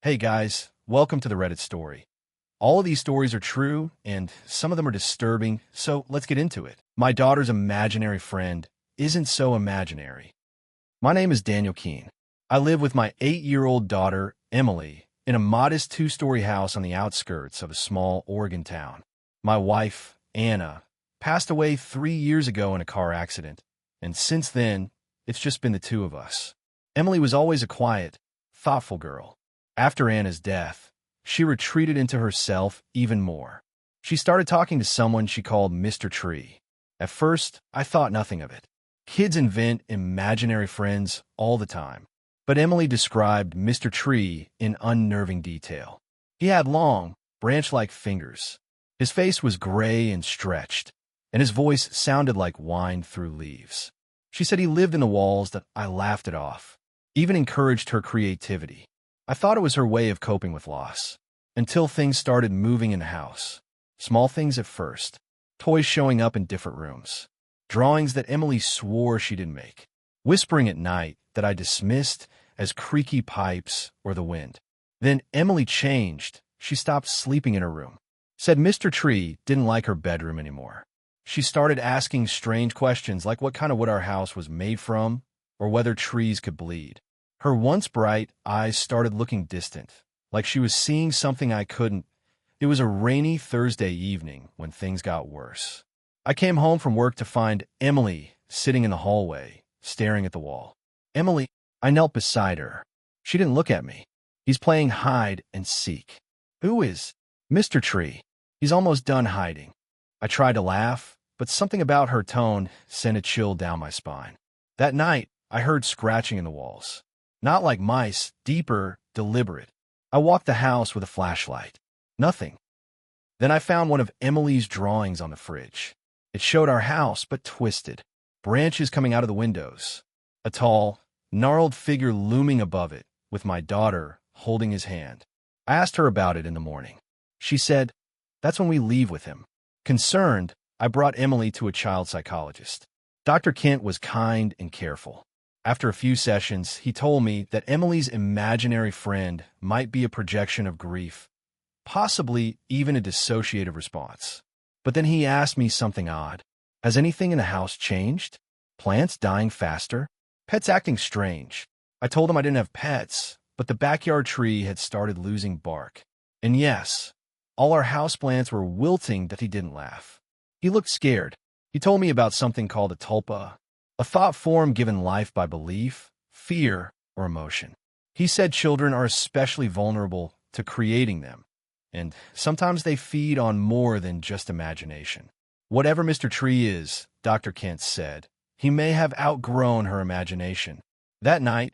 Hey guys, welcome to the Reddit story. All of these stories are true, and some of them are disturbing, so let's get into it. My daughter's imaginary friend isn't so imaginary. My name is Daniel Keene. I live with my 8-year-old daughter, Emily, in a modest 2-story house on the outskirts of a small Oregon town. My wife, Anna, passed away 3 years ago in a car accident, and since then, it's just been the two of us. Emily was always a quiet, thoughtful girl. After Anna's death, she retreated into herself even more. She started talking to someone she called Mr. Tree. At first, I thought nothing of it. Kids invent imaginary friends all the time. But Emily described Mr. Tree in unnerving detail. He had long, branch-like fingers. His face was gray and stretched, and his voice sounded like wind through leaves. She said he lived in the walls. That I laughed it off, even encouraged her creativity. I thought it was her way of coping with loss, until things started moving in the house. Small things at first, toys showing up in different rooms, drawings that Emily swore she didn't make, whispering at night that I dismissed as creaky pipes or the wind. Then Emily changed. She stopped sleeping in her room, said Mr. Tree didn't like her bedroom anymore. She started asking strange questions like what kind of wood our house was made from or whether trees could bleed. Her once bright eyes started looking distant, like she was seeing something I couldn't. It was a rainy Thursday evening when things got worse. I came home from work to find Emily sitting in the hallway, staring at the wall. Emily, I knelt beside her. She didn't look at me. He's playing hide and seek. Who is Mr. Tree? He's almost done hiding. I tried to laugh, but something about her tone sent a chill down my spine. That night, I heard scratching in the walls. Not like mice, deeper, deliberate. I walked the house with a flashlight. Nothing. Then I found one of Emily's drawings on the fridge. It showed our house, but twisted. Branches coming out of the windows. A tall, gnarled figure looming above it, with my daughter holding his hand. I asked her about it in the morning. She said, "That's when we leave with him." Concerned, I brought Emily to a child psychologist. Dr. Kent was kind and careful. After a few sessions, he told me that Emily's imaginary friend might be a projection of grief, possibly even a dissociative response. But then he asked me something odd. Has anything in the house changed? Plants dying faster? Pets acting strange? I told him I didn't have pets, but the backyard tree had started losing bark. And yes, all our houseplants were wilting. That he didn't laugh. He looked scared. He told me about something called a tulpa, a thought form given life by belief, fear, or emotion. He said children are especially vulnerable to creating them, and sometimes they feed on more than just imagination. Whatever Mr. Tree is, Dr. Kent said, he may have outgrown her imagination. That night,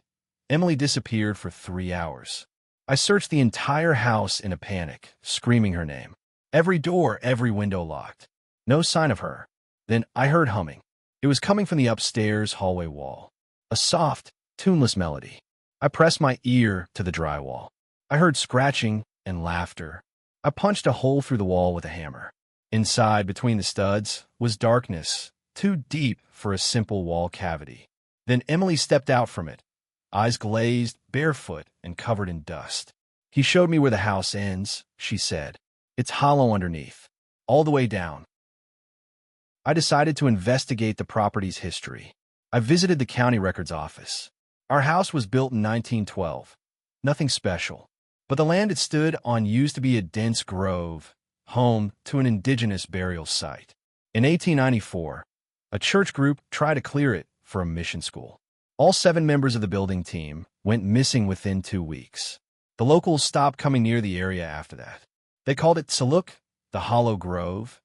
Emily disappeared for 3 hours. I searched the entire house in a panic, screaming her name. Every door, every window locked. No sign of her. Then I heard humming. It was coming from the upstairs hallway wall. A soft, tuneless melody. I pressed my ear to the drywall. I heard scratching and laughter. I punched a hole through the wall with a hammer. Inside, between the studs, was darkness, too deep for a simple wall cavity. Then Emily stepped out from it, eyes glazed, barefoot, and covered in dust. He showed me where the house ends, she said. It's hollow underneath, all the way down. I decided to investigate the property's history. I visited the county records office. Our house was built in 1912. Nothing special. But the land it stood on used to be a dense grove, home to an indigenous burial site. In 1894, a church group tried to clear it for a mission school. All 7 members of the building team went missing within 2 weeks. The locals stopped coming near the area after that. They called it Saluk, the Hollow Grove.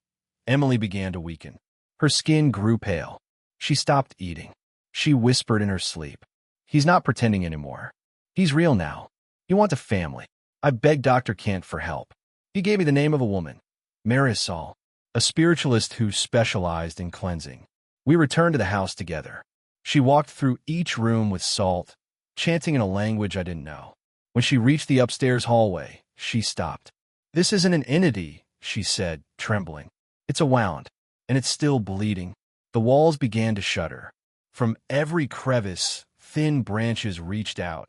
Emily began to weaken. Her skin grew pale. She stopped eating. She whispered in her sleep, "He's not pretending anymore. He's real now. He wants a family." I begged Dr. Kent for help. He gave me the name of a woman, Marisol, a spiritualist who specialized in cleansing. We returned to the house together. She walked through each room with salt, chanting in a language I didn't know. When she reached the upstairs hallway, she stopped. "This isn't an entity," she said, trembling. "It's a wound, and it's still bleeding." The walls began to shudder. From every crevice, thin branches reached out,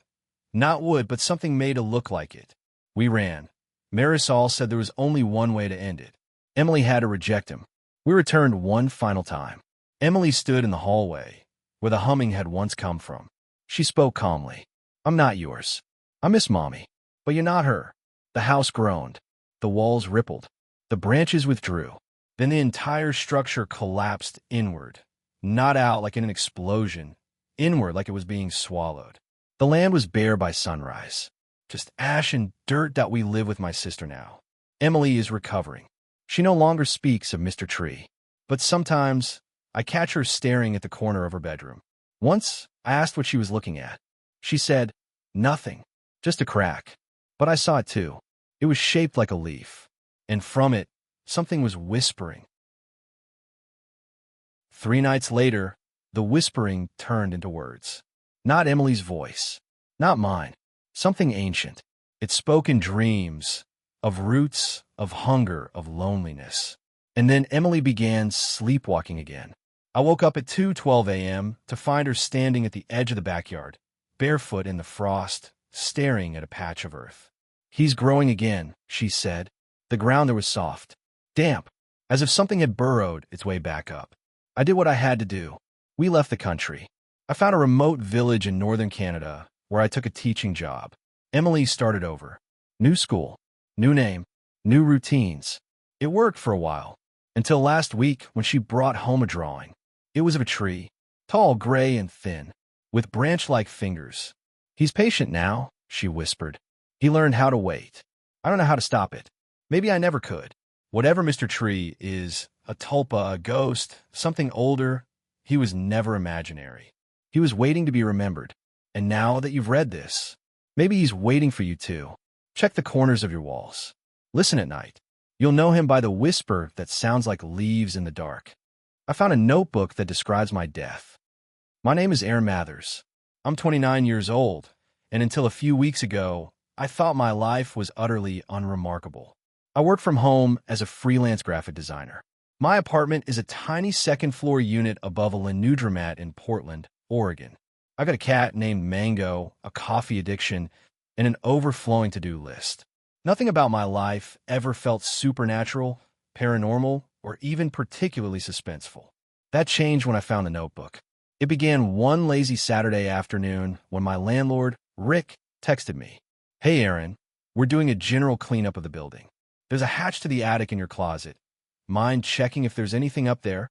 Not wood, but something made to look like it. We ran. Marisol said there was only one way to end it. Emily had to reject him. We returned one final time. Emily stood in the hallway, where the humming had once come from. She spoke calmly. I'm not yours. I miss Mommy, but you're not her. The house groaned. The walls rippled. The branches withdrew. Then the entire structure collapsed inward, not out like in an explosion, inward like it was being swallowed. The land was bare by sunrise, just ash and dirt that we live with my sister now. Emily is recovering. She no longer speaks of Mr. Tree, but sometimes I catch her staring at the corner of her bedroom. Once, I asked what she was looking at. She said, nothing, just a crack. But I saw it too. It was shaped like a leaf, and from it, something was whispering. 3 nights later, the whispering turned into words. Not Emily's voice, not mine, something ancient. It spoke in dreams, of roots, of hunger, of loneliness. And then Emily began sleepwalking again. I woke up at 2:12 a.m. to find her standing at the edge of the backyard, barefoot in the frost, staring at a patch of earth. He's growing again, she said. The ground there was soft, damp, as if something had burrowed its way back up. I did what I had to do. We left the country. I found a remote village in northern Canada where I took a teaching job. Emily started over. New school, new name, new routines. It worked for a while, until last week when she brought home a drawing. It was of a tree, tall, gray, and thin, with branch-like fingers. He's patient now, she whispered. He learned how to wait. I don't know how to stop it. Maybe I never could. Whatever Mr. Tree is, a tulpa, a ghost, something older, he was never imaginary. He was waiting to be remembered. And now that you've read this, maybe he's waiting for you too. Check the corners of your walls. Listen at night. You'll know him by the whisper that sounds like leaves in the dark. I found a notebook that describes my death. My name is Aaron Mathers. I'm 29 years old, and until a few weeks ago, I thought my life was utterly unremarkable. I work from home as a freelance graphic designer. My apartment is a tiny second-floor unit above a laundromat in Portland, Oregon. I've got a cat named Mango, a coffee addiction, and an overflowing to-do list. Nothing about my life ever felt supernatural, paranormal, or even particularly suspenseful. That changed when I found the notebook. It began one lazy Saturday afternoon when my landlord, Rick, texted me. Hey, Aaron, we're doing a general cleanup of the building. There's a hatch to the attic in your closet. Mind checking if there's anything up there?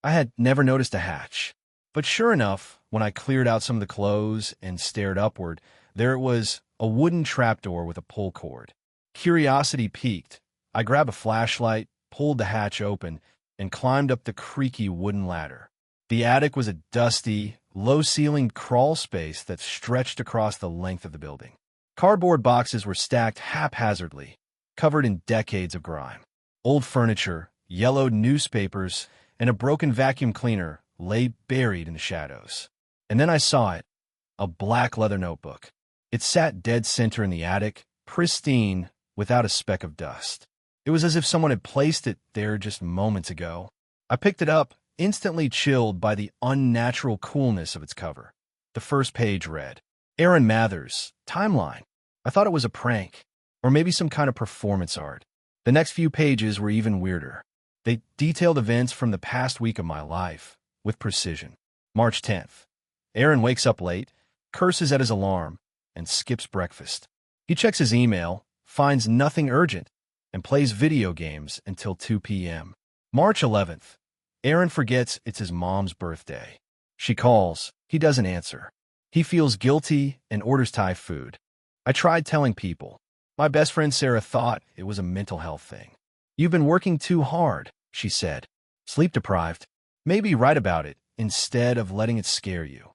I had never noticed a hatch. But sure enough, when I cleared out some of the clothes and stared upward, there it was, a wooden trapdoor with a pull cord. Curiosity piqued. I grabbed a flashlight, pulled the hatch open, and climbed up the creaky wooden ladder. The attic was a dusty, low-ceilinged crawl space that stretched across the length of the building. Cardboard boxes were stacked haphazardly, covered in decades of grime. Old furniture, yellowed newspapers, and a broken vacuum cleaner lay buried in the shadows. And then I saw it, a black leather notebook. It sat dead center in the attic, pristine, without a speck of dust. It was as if someone had placed it there just moments ago. I picked it up, instantly chilled by the unnatural coolness of its cover. The first page read, Aaron Mathers, Timeline. I thought it was a prank, or maybe some kind of performance art. The next few pages were even weirder. They detailed events from the past week of my life, with precision. March 10th. Aaron wakes up late, curses at his alarm, and skips breakfast. He checks his email, finds nothing urgent, and plays video games until 2 p.m. March 11th. Aaron forgets it's his mom's birthday. She calls. He doesn't answer. He feels guilty and orders Thai food. I tried telling people. My best friend Sarah thought it was a mental health thing. You've been working too hard, she said. Sleep deprived. Maybe write about it instead of letting it scare you.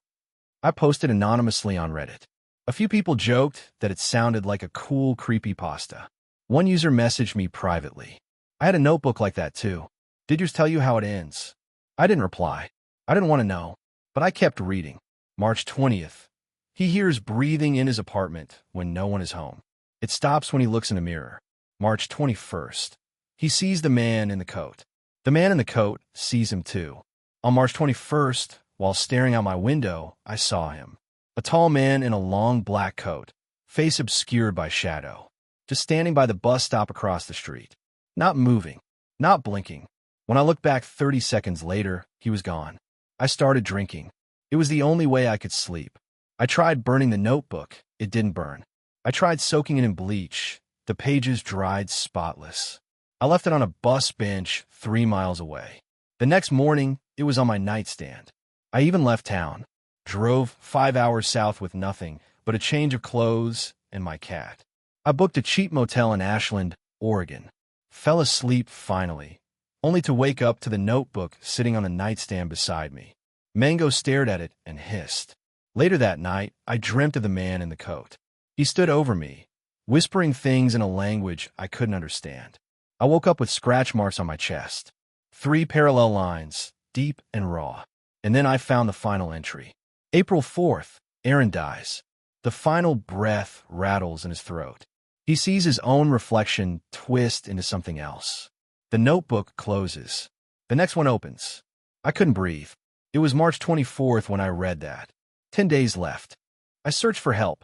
I posted anonymously on Reddit. A few people joked that it sounded like a cool creepypasta. One user messaged me privately. I had a notebook like that too. Did yours tell you how it ends? I didn't reply. I didn't want to know, but I kept reading. March 20th. He hears breathing in his apartment when no one is home. It stops when he looks in a mirror. March 21st. He sees the man in the coat. The man in the coat sees him too. On March 21st, while staring out my window, I saw him. A tall man in a long black coat, face obscured by shadow, just standing by the bus stop across the street. Not moving, not blinking. When I looked back 30 seconds later, he was gone. I started drinking. It was the only way I could sleep. I tried burning the notebook. It didn't burn. I tried soaking it in bleach. The pages dried spotless. I left it on a bus bench 3 miles away. The next morning, it was on my nightstand. I even left town. Drove 5 hours south with nothing but a change of clothes and my cat. I booked a cheap motel in Ashland, Oregon. Fell asleep finally, only to wake up to the notebook sitting on the nightstand beside me. Mango stared at it and hissed. Later that night, I dreamt of the man in the coat. He stood over me, whispering things in a language I couldn't understand. I woke up with scratch marks on my chest. 3 parallel lines, deep and raw. And then I found the final entry. April 4th, Aaron dies. The final breath rattles in his throat. He sees his own reflection twist into something else. The notebook closes. The next one opens. I couldn't breathe. It was March 24th when I read that. 10 days left. I searched for help.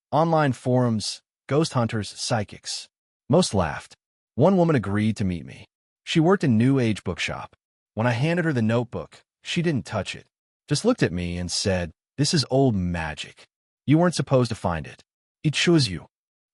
Online forums, ghost hunters, psychics. Most laughed. One woman agreed to meet me. She worked in New Age bookshop. When I handed her the notebook, she didn't touch it. Just looked at me and said, "This is old magic. You weren't supposed to find it. It chose you."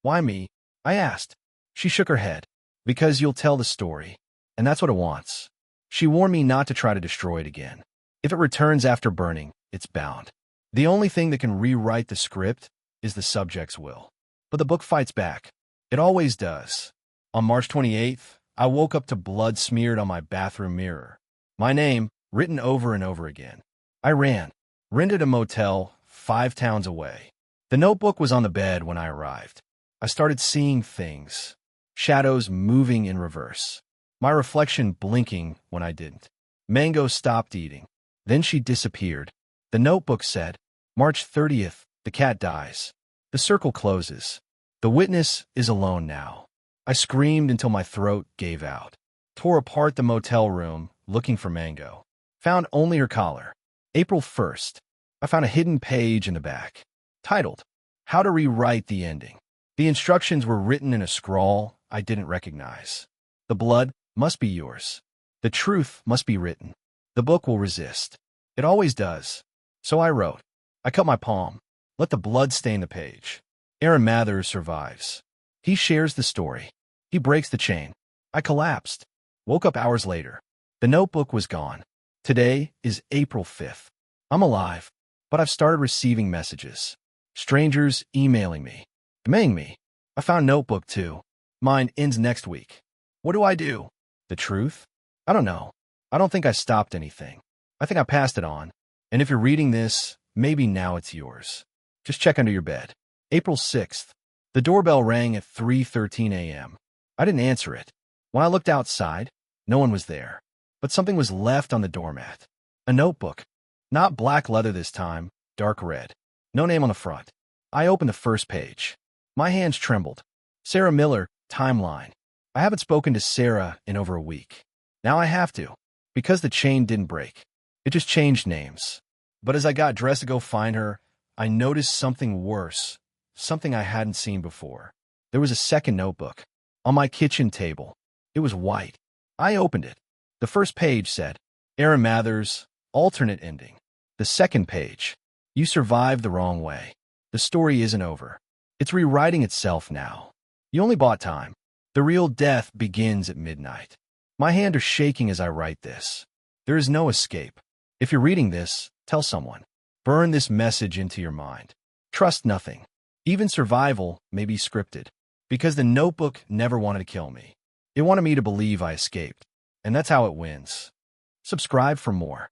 "Why me?" I asked. She shook her head. "Because you'll tell the story, and that's what it wants." She warned me not to try to destroy it again. If it returns after burning, it's bound. The only thing that can rewrite the script is the subject's will. But the book fights back. It always does. On March 28th, I woke up to blood smeared on my bathroom mirror. My name, written over and over again. I ran, rented a motel 5 towns away. The notebook was on the bed when I arrived. I started seeing things, shadows moving in reverse, my reflection blinking when I didn't. Mango stopped eating. Then she disappeared. The notebook said, March 30th, the cat dies. The circle closes. The witness is alone now. I screamed until my throat gave out. Tore apart the motel room, looking for Mango. Found only her collar. April 1st. I found a hidden page in the back, titled, How to Rewrite the Ending. The instructions were written in a scrawl I didn't recognize. The blood must be yours. The truth must be written. The book will resist. It always does. So I wrote. I cut my palm. Let the blood stain the page. Aaron Mathers survives. He shares the story. He breaks the chain. I collapsed. Woke up hours later. The notebook was gone. Today is April 5th. I'm alive, but I've started receiving messages. Strangers emailing me. Demanding me. I found notebook too. Mine ends next week. What do I do? The truth? I don't know. I don't think I stopped anything. I think I passed it on. And if you're reading this, maybe now it's yours. Just check under your bed. April 6th. The doorbell rang at 3:13 a.m. I didn't answer it. When I looked outside, no one was there. But something was left on the doormat. A notebook. Not black leather this time, dark red. No name on the front. I opened the first page. My hands trembled. Sarah Miller, timeline. I haven't spoken to Sarah in over a week. Now I have to, because the chain didn't break. It just changed names. But as I got dressed to go find her, I noticed something worse, something I hadn't seen before. There was a second notebook on my kitchen table. It was white. I opened it. The first page said, Aaron Mathers, alternate ending. The second page, you survived the wrong way. The story isn't over. It's rewriting itself now. You only bought time. The real death begins at midnight. My hands are shaking as I write this. There is no escape. If you're reading this, tell someone. Burn this message into your mind. Trust nothing. Even survival may be scripted. Because the notebook never wanted to kill me. It wanted me to believe I escaped. And that's how it wins. Subscribe for more.